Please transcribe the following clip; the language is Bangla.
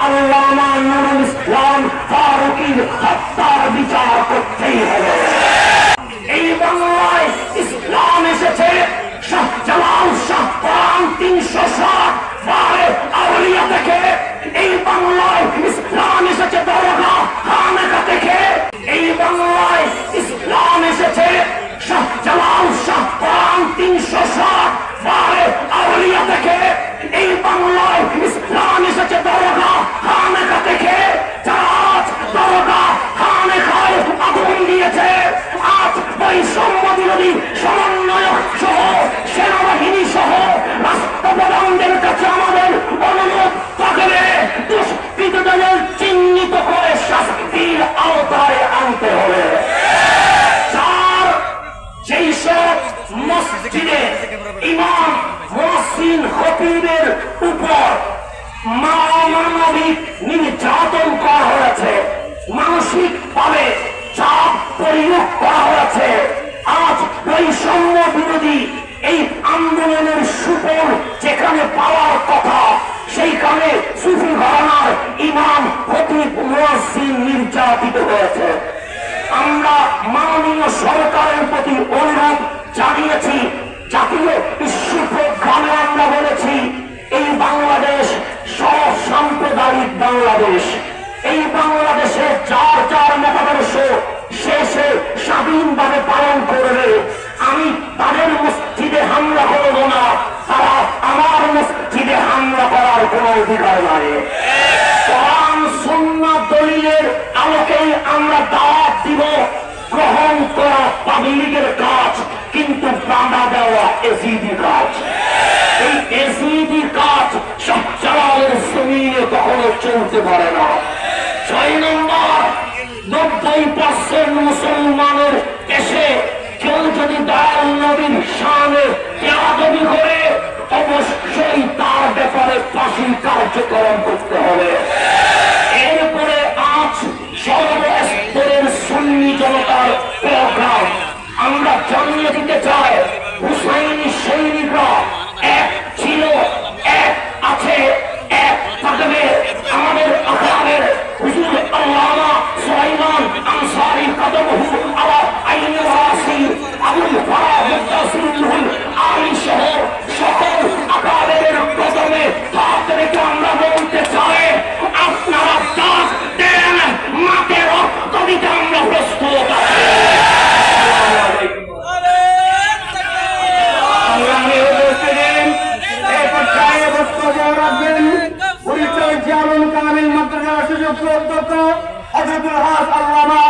আল্লামা নুরুল ইসলাম ফারুকীর হত্যার বিচার করতেই হবে। এই বাংলায় ইসলাম এসেছে শাহজালাল শাহ কোরআন 360 বারে আউলিয়া থেকে। এই বাংলায় ইসলাম এসেছে দরগা খানকা থেকে। এই বাংলায় ইসলাম এসেছে শাহজালাল শাহ কোরআন 360 বারে আউলিয়া থেকে। এই বাংলায় ইসলাম এসেছে দরগা খানকা থেকে। যারা দরগা খানকায় আগুন দিয়েছে, আজ বৈষম্য বিরোধী সমন্বয়ক সহ সেনাবাহিনী সহ রাষ্ট্রপ্রধানদের কাছে আমাদের অনুরোধ থাকবে, দুষ্কৃতদের চিহ্নিত করে শাস্তির আওতায় আনতে হবে। যেই সব মসজিদে ইমাম মুয়াজ্জিন খতিবের উপর মানবিক নির্যাতন করা হয়েছে, মানসিক ভাবে চাপ প্রয়োগ করা হয়েছে, আজ বৈষম্য বিরোধী এই আন্দোলনের সুফল যেখানে পাওয়ার কথা সেইখানে সুফি ঘরানার ইমাম খতিব মুয়াজ্জিন নির্যাতিত হয়েছে। আমরা মাননীয় সরকারের প্রতি অনুরোধ জানিয়েছি, জাতীয় ইস্যু প্রোগ্রামে আমরা বলেছি এই বাংলাদেশ সব সাম্প্রদায়িক বাংলাদেশ। এই বাংলাদেশে যার যার মতাদর্শ শেষে স্বাধীনভাবে পালন করবে। আমি তাদের মসজিদে হামলা করব না, তারা আমার মসজিদে হামলা করার কোনো অধিকার নাই। কোরআন সুন্নাহ দলিলের আলোকেই আমরা দাওয়াত দিব। গ্রহণ করা পাবলিকের কাজ, কিন্তু বাধা দেওয়া এজিদি কাজ। এই এজিদি কাজ শাহজালালের জমিনে কখনো চলতে পারে না। 6 নম্বর, 90% মুসলমানের দেশে কেউ যদি দয়াল নবীর শানে বেয়াদবি করে অবশ্যই তার ব্যাপারে ফাঁসির কার্যক্রম করতে হবে। এরপরে আজ সর্বস্তরের সুন্নি জনতার প্রোগ্রাম আমরা জানিয়ে দিতে চাই, হুসাইনি সৈনিকরা এক ছিল, এক আছে, এক থাকবে। আমাদের আকাবের হুজুর আল্লামা সুলাইমান আনসারী কদমহু আলা আইনি ওয়াসি আবুল ফারাহ মুত্তাসিরুল আলী সহ সকল আকাবের কদমে হাত রেখে আমরা বলতে চাই, আপনারা দাস দেন, মাকে রক্ত দিতে আমরা প্রস্তুত আছি। পরিচয় জিয়াউল কামিল মাদ্রাসা সুযোগ্য অধ্যক্ষ হযরতুল হাজ আল্লামা